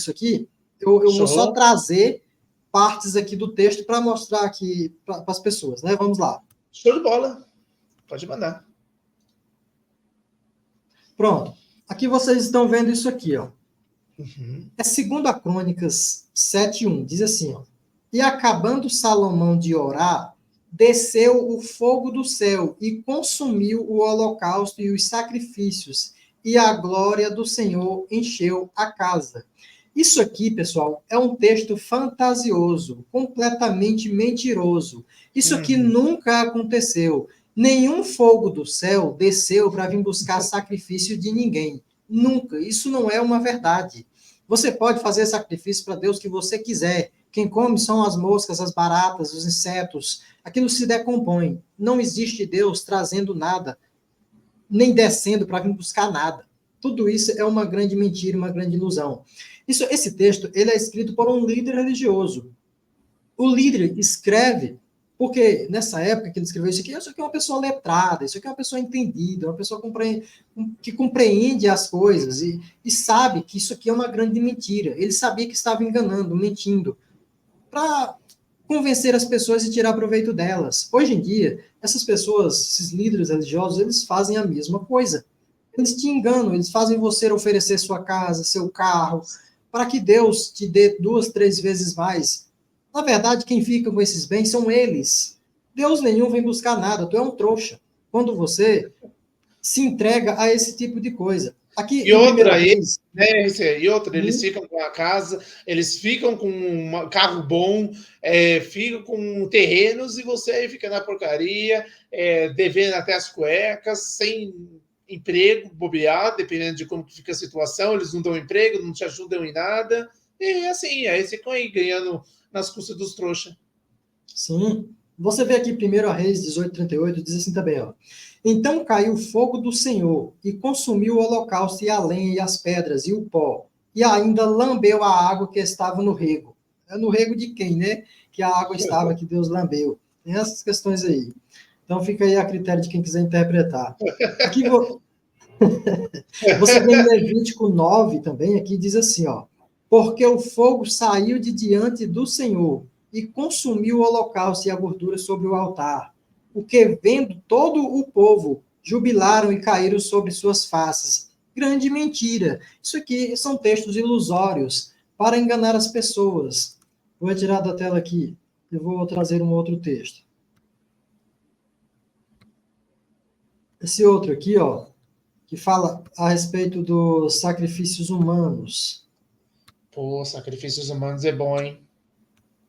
isso aqui, eu vou só Show. trazer partes aqui do texto para mostrar aqui para as pessoas, né? Vamos lá. Show de bola. Pode mandar. Pronto. Aqui vocês estão vendo isso aqui, ó. Uhum. É 2 Crônicas 7:1, diz assim, ó. E acabando Salomão de orar, desceu o fogo do céu e consumiu o holocausto e os sacrifícios, e a glória do Senhor encheu a casa. Isso aqui, pessoal, é um texto fantasioso, completamente mentiroso. Isso aqui nunca aconteceu. Nenhum fogo do céu desceu para vir buscar sacrifício de ninguém. Nunca. Isso não é uma verdade. Você pode fazer sacrifício para Deus que você quiser. Quem come são as moscas, as baratas, os insetos. Aquilo se decompõe. Não existe Deus trazendo nada, nem descendo para vir buscar nada. Tudo isso é uma grande mentira, uma grande ilusão. Esse texto ele é escrito por um líder religioso. O líder escreve, porque nessa época que ele escreveu isso aqui é uma pessoa letrada, isso aqui é uma pessoa entendida, uma pessoa que compreende as coisas e sabe que isso aqui é uma grande mentira. Ele sabia que estava enganando, mentindo, para convencer as pessoas e tirar proveito delas. Hoje em dia, essas pessoas, esses líderes religiosos, eles fazem a mesma coisa. Eles te enganam, eles fazem você oferecer sua casa, seu carro, para que Deus te dê 2, 3 vezes mais. Na verdade, quem fica com esses bens são eles. Deus nenhum vem buscar nada, tu é um trouxa. Quando você se entrega a esse tipo de coisa. Aqui, E em outra, 1 Reis... eles ficam com a casa, eles ficam com um carro bom, ficam com terrenos, e você aí fica na porcaria, devendo até as cuecas, sem emprego, bobear, dependendo de como que fica a situação, eles não dão emprego, não te ajudam em nada, e assim, aí eles ficam aí ganhando nas custas dos trouxas. Sim. Você vê aqui 1 Reis 18:38, diz assim também, ó. Então caiu o fogo do Senhor e consumiu o holocausto e a lenha e as pedras e o pó, e ainda lambeu a água que estava no rego. É no rego de quem, né? Que a água estava que Deus lambeu. Tem essas questões aí. Então fica aí a critério de quem quiser interpretar. Aqui você vê em Levítico 9 também, aqui diz assim, ó. Porque o fogo saiu de diante do Senhor e consumiu o holocausto e a gordura sobre o altar. O que, vendo todo o povo, jubilaram e caíram sobre suas faces. Grande mentira. Isso aqui são textos ilusórios para enganar as pessoas. Vou retirar da tela aqui. Eu vou trazer um outro texto. Esse outro aqui, ó, que fala a respeito dos sacrifícios humanos. Pô, sacrifícios humanos é bom, hein?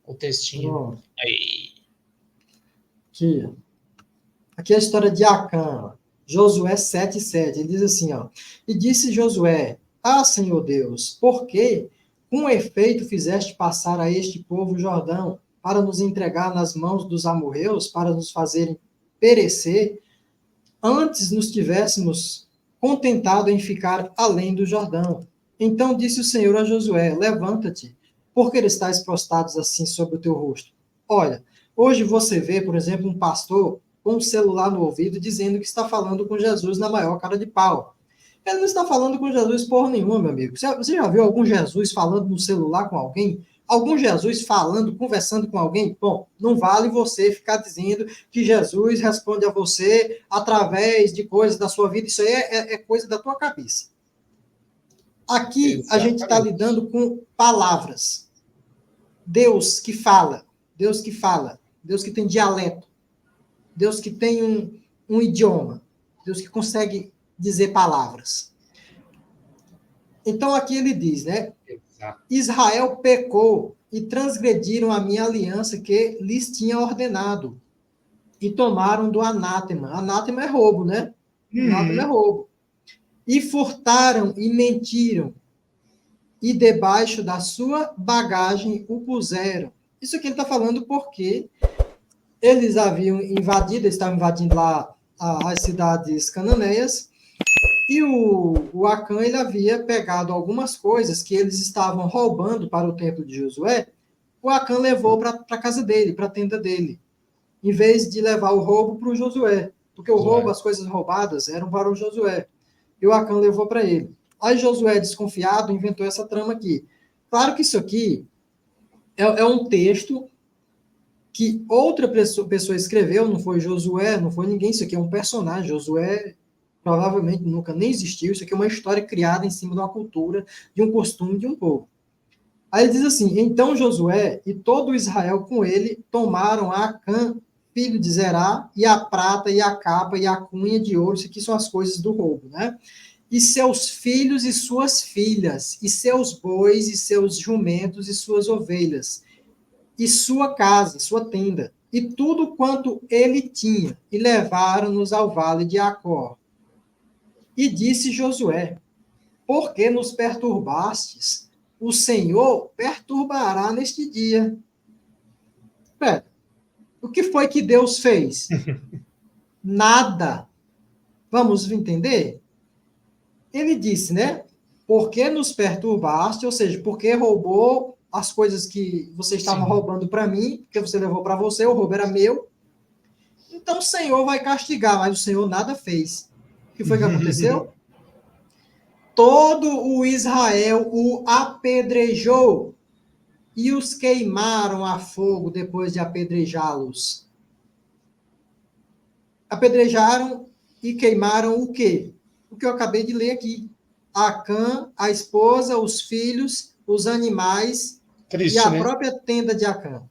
O textinho. Pronto. Aí. Aqui é a história de Acã, Josué 7:7. Ele diz assim, ó. E disse Josué, ah, Senhor Deus, por que com efeito fizeste passar a este povo o Jordão para nos entregar nas mãos dos amorreus, para nos fazerem perecer, antes nos tivéssemos contentado em ficar além do Jordão? Então disse o Senhor a Josué, levanta-te, porque estás prostrados assim sobre o teu rosto. Olha, hoje você vê, por exemplo, um pastor com um celular no ouvido dizendo que está falando com Jesus na maior cara de pau. Ele não está falando com Jesus porra nenhuma, meu amigo. Você já viu algum Jesus falando no celular com alguém? Algum Jesus falando, conversando com alguém? Bom, não vale você ficar dizendo que Jesus responde a você através de coisas da sua vida. Isso aí é coisa da tua cabeça. Aqui a gente está lidando com palavras. Deus que fala, Deus que fala, Deus que tem dialeto, Deus que tem um idioma, Deus que consegue dizer palavras. Então aqui ele diz, né? Exato. Israel pecou e transgrediram a minha aliança que lhes tinha ordenado e tomaram do anátema. Anátema é roubo, né? Anátema é roubo. E furtaram e mentiram e debaixo da sua bagagem o puseram. Isso aqui ele está falando porque eles haviam invadido, eles estavam invadindo lá as cidades cananeias, e o Acã ele havia pegado algumas coisas que eles estavam roubando para o templo de Josué, o Acã levou para a casa dele, para a tenda dele, em vez de levar o roubo para o Josué, porque o roubo, as coisas roubadas, eram para o Josué, e o Acã levou para ele. Aí Josué, desconfiado, inventou essa trama aqui. Claro que isso aqui é um texto que outra pessoa escreveu, não foi Josué, não foi ninguém, isso aqui é um personagem. Josué provavelmente nunca nem existiu, isso aqui é uma história criada em cima de uma cultura, de um costume de um povo. Aí ele diz assim: então Josué e todo Israel com ele tomaram a Acã, filho de Zerá, e a prata, e a capa, e a cunha de ouro, isso aqui são as coisas do roubo, né? E seus filhos e suas filhas, e seus bois, e seus jumentos, e suas ovelhas, e sua casa, sua tenda, e tudo quanto ele tinha, e levaram-nos ao vale de Acor. E disse Josué: por que nos perturbastes? O Senhor perturbará neste dia. Pera, o que foi que Deus fez? Nada. Vamos entender? Ele disse, né? Por que nos perturbaste? Ou seja, porque roubou as coisas que você estava roubando para mim, que você levou para você, o roubo era meu. Então o Senhor vai castigar, mas o Senhor nada fez. O que foi que aconteceu? Todo o Israel o apedrejou e os queimaram a fogo depois de apedrejá-los. Apedrejaram e queimaram o quê? O que eu acabei de ler aqui. Acã, a esposa, os filhos, os animais Triste, e a né? própria tenda de Acã.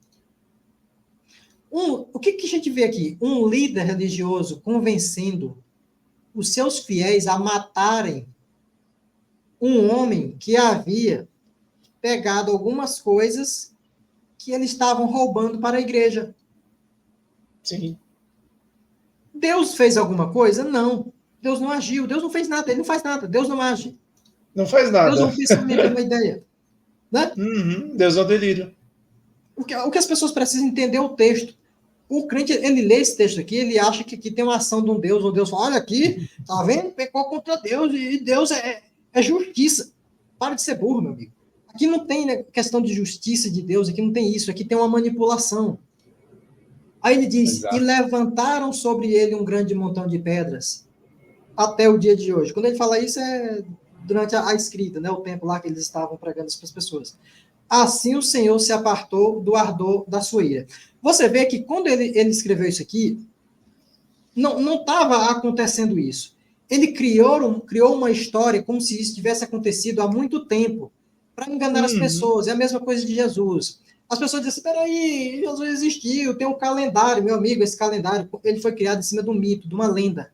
O que a gente vê aqui? Um líder religioso convencendo os seus fiéis a matarem um homem que havia pegado algumas coisas que eles estavam roubando para a igreja. Sim. Deus fez alguma coisa? Não. Deus não agiu. Deus não fez nada. Ele não faz nada. Deus não age. Não faz Deus é nada. um pensamento, é uma ideia. Né? Deus é um delírio. O que as pessoas precisam entender é o texto. O crente, ele lê esse texto aqui, ele acha que aqui tem uma ação de um Deus fala, olha aqui, tá vendo? Pecou contra Deus, e Deus é justiça. Para de ser burro, meu amigo. Aqui não tem, né, questão de justiça de Deus, aqui não tem isso, aqui tem uma manipulação. Aí ele diz, e Exato. levantaram sobre ele um grande montão de pedras, até o dia de hoje. Quando ele fala isso, é durante a escrita, né, o tempo lá que eles estavam pregando isso para as pessoas. Assim o Senhor se apartou do ardor da sua ira. Você vê que quando ele escreveu isso aqui, não estava acontecendo isso. Ele criou uma história como se isso tivesse acontecido há muito tempo, para enganar as pessoas. É a mesma coisa de Jesus. As pessoas dizem, peraí, Jesus existiu, tem um calendário, meu amigo, esse calendário, ele foi criado em cima de um mito, de uma lenda.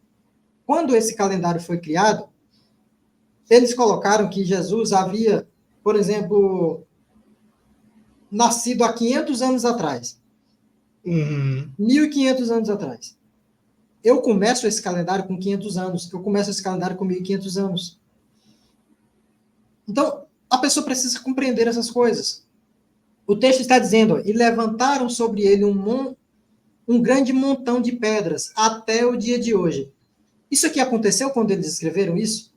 Quando esse calendário foi criado, eles colocaram que Jesus havia, por exemplo, nascido há 500 anos atrás. 1.500 anos atrás. Eu começo esse calendário com 500 anos. Eu começo esse calendário com 1.500 anos. Então, a pessoa precisa compreender essas coisas. O texto está dizendo, ó, e levantaram sobre ele um grande montão de pedras até o dia de hoje. Isso aqui aconteceu quando eles escreveram isso?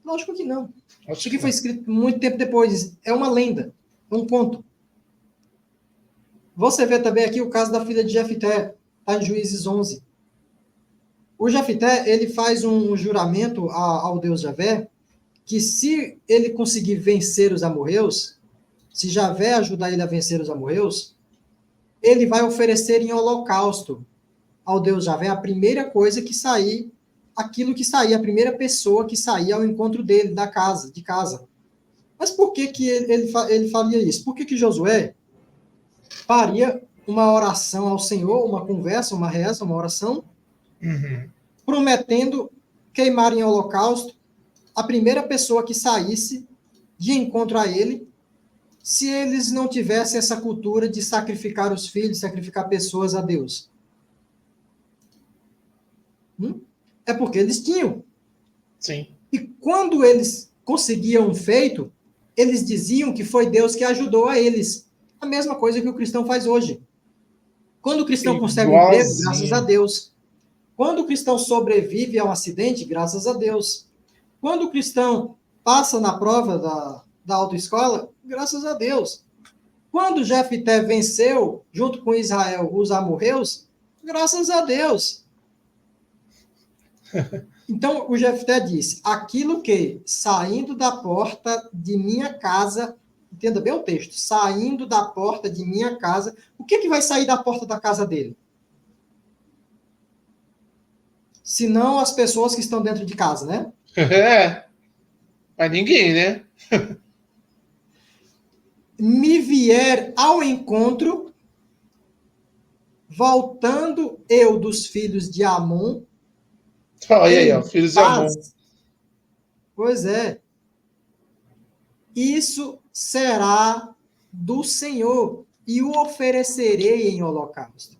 Lógico que não. Isso aqui foi escrito muito tempo depois. É uma lenda, é um conto. Você vê também aqui o caso da filha de Jefté, está em Juízes 11. O Jefté, ele faz um juramento ao Deus Javé, que se ele conseguir vencer os amorreus, se Javé ajudar ele a vencer os amorreus, ele vai oferecer em holocausto ao Deus Javé a primeira coisa que sair, aquilo que sair, a primeira pessoa que sair ao encontro dele, de casa. Mas por que ele faria isso? Por que Josué faria uma oração ao Senhor, uma conversa, uma reza, uma oração, prometendo queimar em holocausto a primeira pessoa que saísse de encontro a ele, se eles não tivessem essa cultura de sacrificar os filhos, sacrificar pessoas a Deus? É porque eles tinham. Sim. E quando eles conseguiam um feito, eles diziam que foi Deus que ajudou a eles. A mesma coisa que o cristão faz hoje. Quando o cristão consegue um emprego, graças a Deus. Quando o cristão sobrevive a um acidente, graças a Deus. Quando o cristão passa na prova da autoescola, graças a Deus. Quando Jefté venceu, junto com Israel, os amorreus, graças a Deus. Então, o Jefté disse, aquilo que, saindo da porta de minha casa, Entenda bem o texto. Saindo da porta de minha casa. O que, que vai sair da porta da casa dele? Se não as pessoas que estão dentro de casa, né? É, mas ninguém, né? Me vier ao encontro, voltando eu dos filhos de Amon, Olha aí, ó, em filhos de Amon. paz. Pois é. Isso será do Senhor, e o oferecerei em holocausto.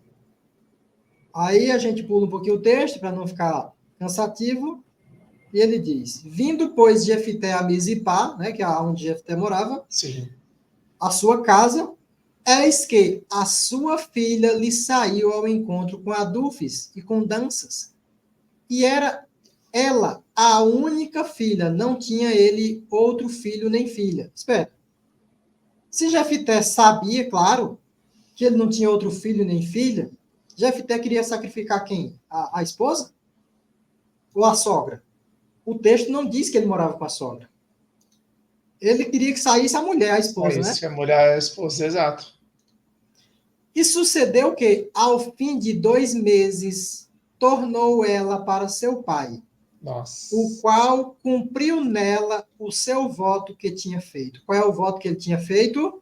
Aí a gente pula um pouquinho o texto, para não ficar cansativo, e ele diz, vindo, pois, Jefité a Mizipá, né, que é onde Jefité morava, Sim. a sua casa, eis que a sua filha lhe saiu ao encontro com adufes e com danças. E era ela a única filha, não tinha ele outro filho nem filha. Espera. Se Jefité sabia, claro, que ele não tinha outro filho nem filha, Jefité queria sacrificar quem? A esposa? Ou a sogra? O texto não diz que ele morava com a sogra. Ele queria que saísse a mulher, a esposa, Aí, né? se a mulher é a esposa, exato. E sucedeu que, ao fim de 2 meses, tornou ela para seu pai, Nossa. o qual cumpriu nela o seu voto que tinha feito. Qual é o voto que ele tinha feito?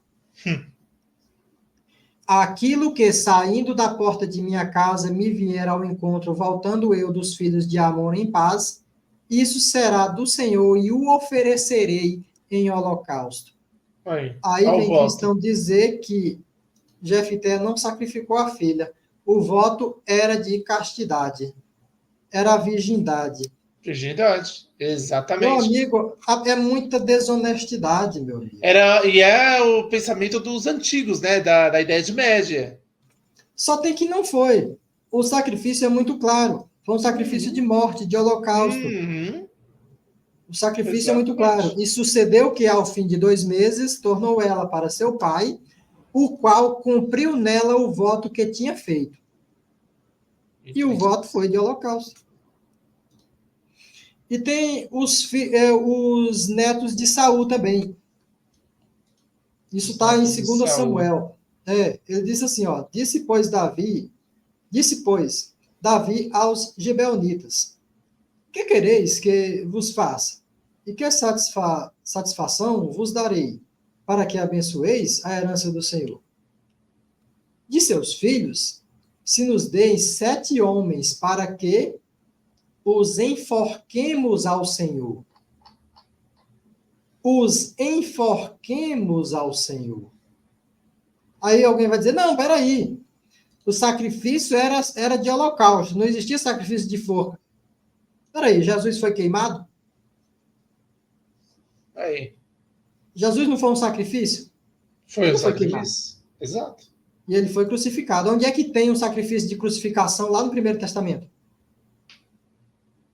Aquilo que, saindo da porta de minha casa, me vier ao encontro, voltando eu dos filhos de Amon em paz, isso será do Senhor e o oferecerei em holocausto. Aí Olha o vem voto. Cristão dizer que Jefité não sacrificou a filha. O voto era de castidade, era a virgindade. Virgindade. Meu Exatamente. amigo, é muita desonestidade, meu amigo. E é o pensamento dos antigos, né? Da Idade Média. Só tem que não foi. O sacrifício é muito claro. Foi um sacrifício de Uhum. morte, de holocausto. Uhum. O sacrifício é muito claro. Exatamente. E sucedeu que, ao fim de 2 meses, tornou ela para seu pai, o qual cumpriu nela o voto que tinha feito. E o voto foi de holocausto. E tem os netos de Saul também. Isso está em Netos de 2 Saul. Samuel. Ele disse assim, ó, disse, pois, Davi aos gibeonitas, que quereis que vos faça? E que satisfação vos darei, para que abençoeis a herança do Senhor? De seus filhos, se nos deem 7 homens, para que os enforquemos ao Senhor. Os enforquemos ao Senhor. Aí alguém vai dizer, não, peraí, o sacrifício era de holocausto, não existia sacrifício de forca. Peraí, Jesus foi queimado? Aí. Jesus não foi um sacrifício? Foi Ele o não foi queimado. sacrifício? Exato. E ele foi crucificado. Onde é que tem um sacrifício de crucificação lá no Primeiro Testamento?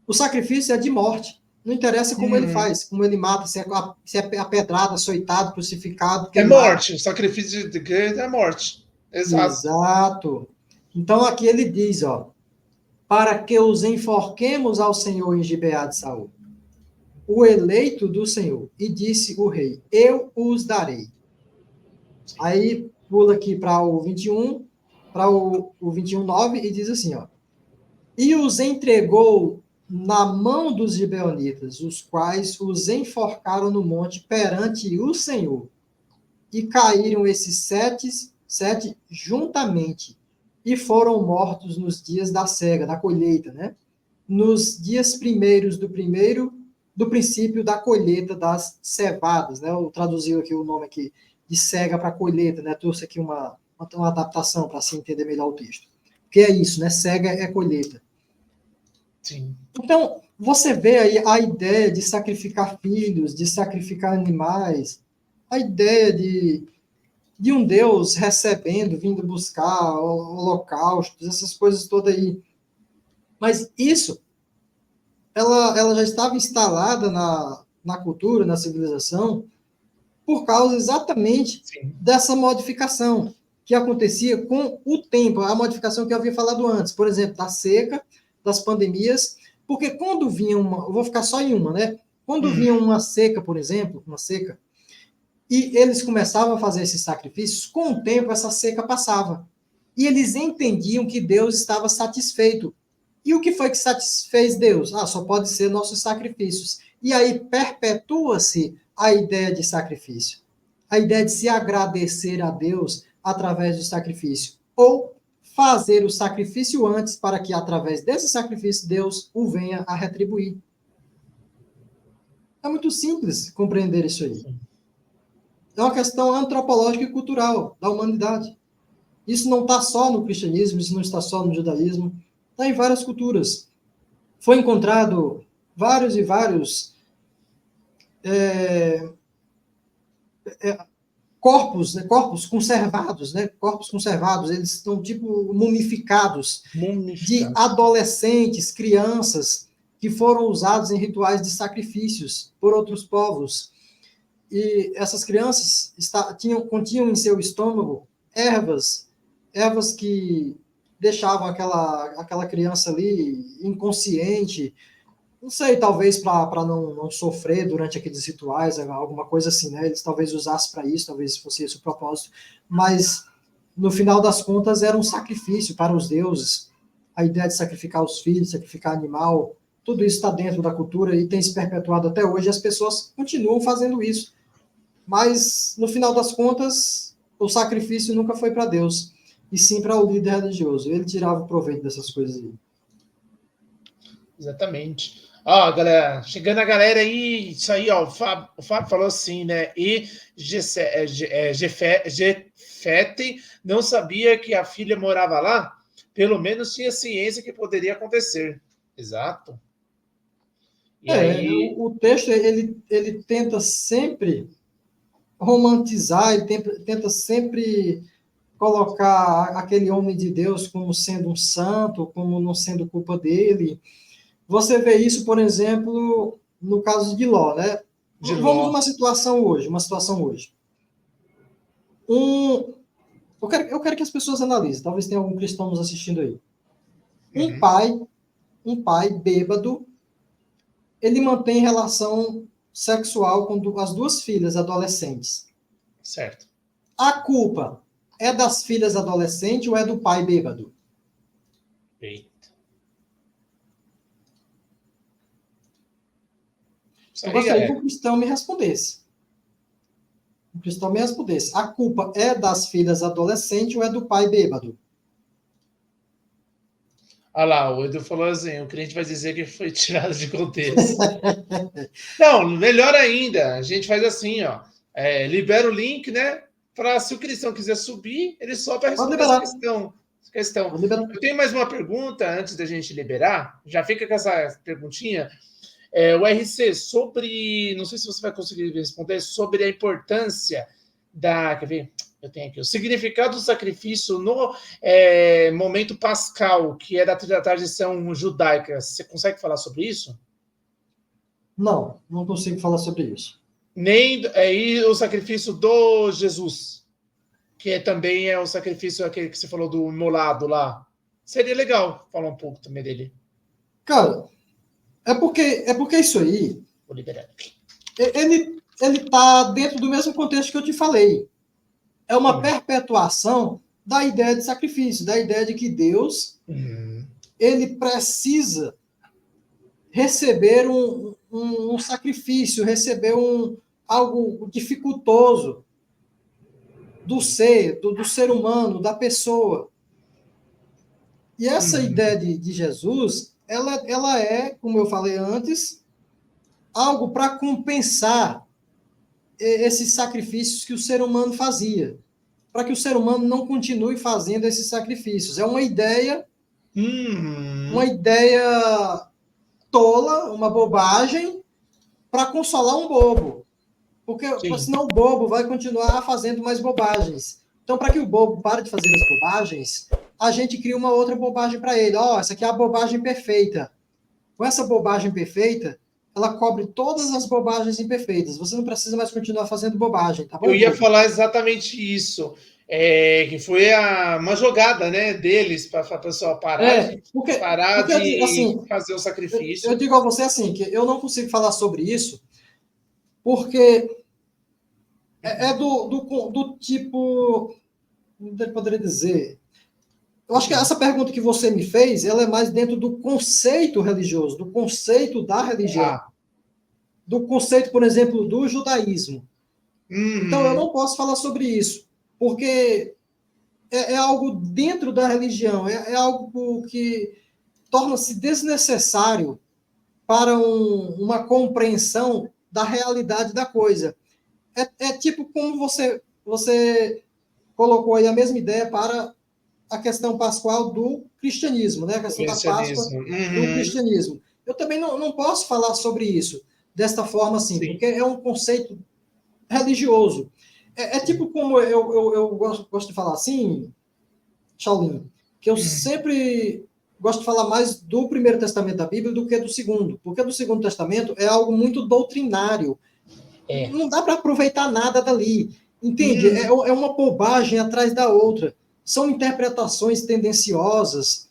O sacrifício é de morte. Não interessa como ele faz, como ele mata, se é apedrado, açoitado, crucificado, É queimado. morte. O sacrifício de Cristo é morte. Exato. Exato. Então aqui ele diz, ó, para que os enforquemos ao Senhor em Gibeá de Saul, o eleito do Senhor. E disse o rei, eu os darei. Aí pula aqui para o 21, para o 21:9, e diz assim, ó, e os entregou na mão dos gibeonitas, os quais os enforcaram no monte perante o Senhor. E caíram esses sete juntamente, e foram mortos nos dias da cega, da colheita, né? Nos dias primeiros do princípio da colheita das cevadas, né? Eu traduzi aqui o nome aqui de cega para colheita, né? Trouxe aqui uma adaptação para se entender melhor o texto. Que é isso, né? Cega é colheita. Sim. Então, você vê aí a ideia de sacrificar filhos, de sacrificar animais, a ideia de um Deus recebendo, vindo buscar holocaustos, essas coisas todas aí. Mas isso, ela já estava instalada na cultura, na civilização, por causa exatamente Sim. dessa modificação que acontecia com o tempo, a modificação que eu havia falado antes, por exemplo, da seca, das pandemias, porque quando vinha eu vou ficar só em uma, né? Quando vinha uma seca, por exemplo, uma seca, E eles começavam a fazer esses sacrifícios, com o tempo essa seca passava. E eles entendiam que Deus estava satisfeito. E o que foi que satisfez Deus? Ah, só pode ser nossos sacrifícios. E aí perpetua-se a ideia de sacrifício. A ideia de se agradecer a Deus através do sacrifício. Ou fazer o sacrifício antes para que, através desse sacrifício, Deus o venha a retribuir. É muito simples compreender isso aí. É uma questão antropológica e cultural da humanidade. Isso não está só no cristianismo, isso não está só no judaísmo, está em várias culturas. Foi encontrado vários e vários corpos, né, corpos conservados, né, corpos conservados, eles estão tipo mumificados, de adolescentes, crianças, que foram usados em rituais de sacrifícios por outros povos. E essas crianças continham em seu estômago ervas que deixavam aquela criança ali inconsciente, não sei, talvez para não sofrer durante aqueles rituais, alguma coisa assim, né? Eles talvez usassem para isso, talvez fosse esse o propósito, mas no final das contas era um sacrifício para os deuses. A ideia de sacrificar os filhos, sacrificar animal, tudo isso está dentro da cultura e tem se perpetuado até hoje, e as pessoas continuam fazendo isso. Mas, no final das contas, o sacrifício nunca foi para Deus, e sim para o líder religioso. Ele tirava o proveito dessas coisas aí. Exatamente. Ó, galera, chegando a galera aí, isso aí, ó, o Fábio falou assim, né? E Jefete não sabia que a filha morava lá? Pelo menos tinha ciência que poderia acontecer. Exato. E aí... o texto, ele tenta sempre romantizar, ele tenta sempre colocar aquele homem de Deus como sendo um santo, como não sendo culpa dele. Você vê isso, por exemplo, no caso de Ló, né? Vamos uma situação hoje. Eu quero que as pessoas analisem, talvez tenha algum cristão nos assistindo aí. Um pai bêbado, ele mantém relação sexual com as duas filhas adolescentes. Certo. A culpa é das filhas adolescentes ou é do pai bêbado? Eita. Eu gostaria que o cristão me respondesse. A culpa é das filhas adolescentes ou é do pai bêbado? Olha lá, o Edu falou assim, o crente vai dizer que foi tirado de contexto. Não, melhor ainda, a gente faz assim, ó, libera o link, né, para se o cristão quiser subir, ele só para responder essa questão. Eu tenho mais uma pergunta antes da gente liberar, já fica com essa perguntinha. O RC, sobre, não sei se você vai conseguir responder, sobre a importância quer ver? Eu tenho aqui, o significado do sacrifício no momento pascal, que é da tradição judaica. Você consegue falar sobre isso? Não consigo falar sobre isso. Nem e o sacrifício do Jesus, que também é o sacrifício aquele que você falou do imolado lá. Seria legal falar um pouco também dele. Cara, é porque isso aí, Vou liberar. ele está dentro do mesmo contexto que eu te falei. É uma perpetuação da ideia de sacrifício, da ideia de que Deus ele precisa receber um sacrifício, receber algo dificultoso do ser humano, da pessoa. E essa ideia de Jesus, ela é, como eu falei antes, algo para compensar esses sacrifícios que o ser humano fazia, para que o ser humano não continue fazendo esses sacrifícios. É uma ideia tola, uma bobagem, para consolar um bobo. Porque senão o bobo vai continuar fazendo mais bobagens. Então, para que o bobo pare de fazer as bobagens, a gente cria uma outra bobagem para ele. Essa aqui é a bobagem perfeita. Com essa bobagem perfeita, ela cobre todas as bobagens imperfeitas. Você não precisa mais continuar fazendo bobagem, tá bom? Eu ia falar exatamente isso. Que foi uma jogada, né, deles para a pessoa parar de assim, fazer o sacrifício. Eu digo a você assim, que eu não consigo falar sobre isso, porque É do tipo, como eu poderia dizer? Eu acho que essa pergunta que você me fez, ela é mais dentro do conceito religioso, do conceito da religião, Ah, do conceito, por exemplo, do judaísmo. Então, eu uhum, não posso falar sobre isso, porque é algo dentro da religião, é algo que torna-se desnecessário para uma compreensão da realidade da coisa. É tipo como você colocou aí a mesma ideia para a questão pascual do cristianismo, né? A o questão da Páscoa cristianismo. do Uhum, cristianismo. Eu também não posso falar sobre isso desta forma assim, sim, porque é um conceito religioso. É sim. tipo como eu gosto de falar assim, Shaolin, que eu Uhum, sempre gosto de falar mais do Primeiro Testamento da Bíblia do que do Segundo, porque do Segundo Testamento é algo muito doutrinário. é. Não dá para aproveitar nada dali, entende? Uhum, É uma bobagem atrás da outra. São interpretações tendenciosas,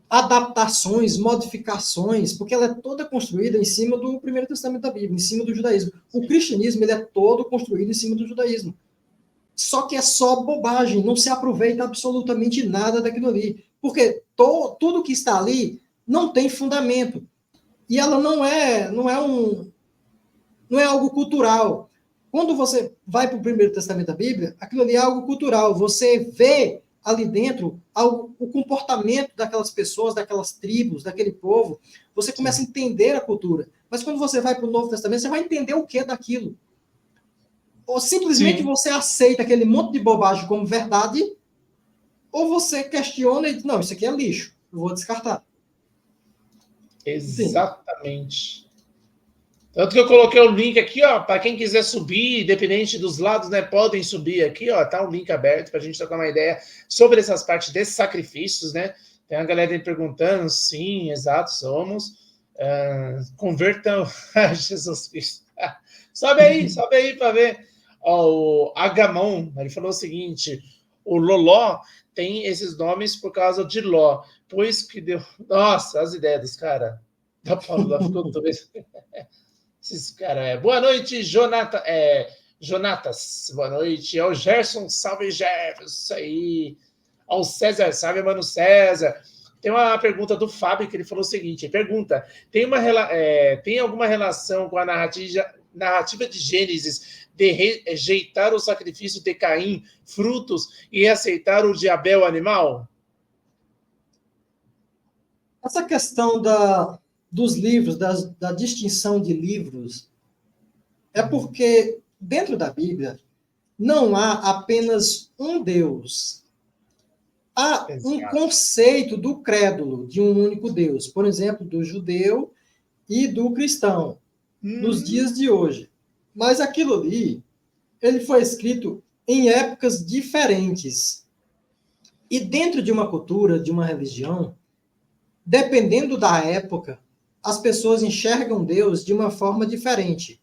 adaptações, modificações, porque ela é toda construída em cima do Primeiro Testamento da Bíblia, em cima do judaísmo. O cristianismo ele é todo construído em cima do judaísmo. Só que é só bobagem, não se aproveita absolutamente nada daquilo ali. Porque tudo que está ali não tem fundamento. E ela não é algo cultural. Quando você vai para o Primeiro Testamento da Bíblia, aquilo ali é algo cultural. Você vê ali dentro o comportamento daquelas pessoas, daquelas tribos, daquele povo. Você começa a sim. entender a cultura. Mas quando você vai para o Novo Testamento, você vai entender o que é daquilo. Ou simplesmente Sim, você aceita aquele monte de bobagem como verdade, ou você questiona e diz, não, isso aqui é lixo, eu vou descartar. Entende? exatamente. Tanto que eu coloquei o link aqui, ó, para quem quiser subir, independente dos lados, né, podem subir aqui, ó, tá o link aberto para a gente trocar uma ideia sobre essas partes desses sacrifícios, né? Tem a galera aí perguntando, sim, exato, somos. Convertam a Jesus Cristo. Sobe aí para ver. Ó, o Agamon, ele falou o seguinte: o Loló tem esses nomes por causa de Ló, pois que deu. Nossa, as ideias dos caras. Lá ficou tudo. Esses cara, boa noite, Jonatas. Boa noite. É o Gerson, salve Jefferson. Isso aí. Ao César, salve, mano César. Tem uma pergunta do Fábio que ele falou o seguinte: pergunta, tem alguma relação com a narrativa de Gênesis de rejeitar o sacrifício de Caim, frutos, e aceitar o de Abel, animal? Essa questão dos livros, da distinção de livros, é porque dentro da Bíblia não há apenas um Deus. Há um Exato. conceito do crédulo de um único Deus, por exemplo, do judeu e do cristão, nos Hum, dias de hoje. Mas aquilo ali, ele foi escrito em épocas diferentes. E dentro de uma cultura, de uma religião, dependendo da época, as pessoas enxergam Deus de uma forma diferente.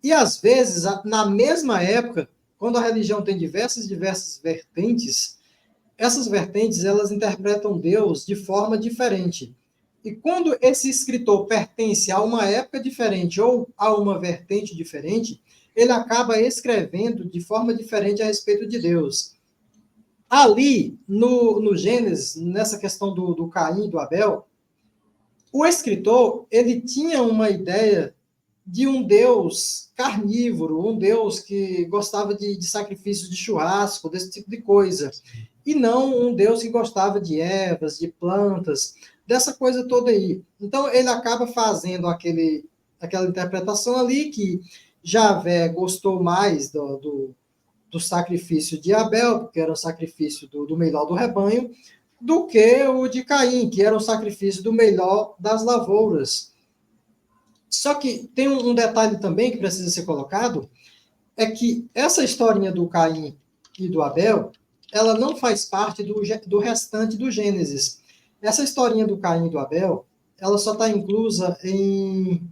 E às vezes, na mesma época, quando a religião tem diversas vertentes, essas vertentes elas interpretam Deus de forma diferente. E quando esse escritor pertence a uma época diferente ou a uma vertente diferente, ele acaba escrevendo de forma diferente a respeito de Deus. Ali, no Gênesis, nessa questão do Caim e do Abel, o escritor ele tinha uma ideia de um Deus carnívoro, um Deus que gostava de sacrifícios de churrasco, desse tipo de coisa. E não um Deus que gostava de ervas, de plantas, dessa coisa toda aí. Então ele acaba fazendo aquela interpretação ali que Javé gostou mais do sacrifício de Abel, porque era o sacrifício do melhor do rebanho, do que o de Caim, que era o sacrifício do melhor das lavouras. Só que tem um detalhe também que precisa ser colocado, é que essa historinha do Caim e do Abel, ela não faz parte do restante do Gênesis. Essa historinha do Caim e do Abel, ela só está inclusa em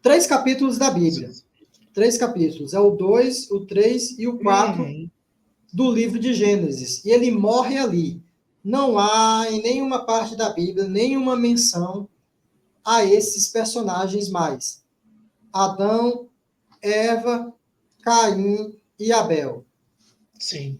três capítulos da Bíblia. Três capítulos. É o 2, o 3 e o 4 uhum. do livro de Gênesis. E ele morre ali. Não há em nenhuma parte da Bíblia nenhuma menção a esses personagens mais. Adão, Eva, Caim e Abel. Sim.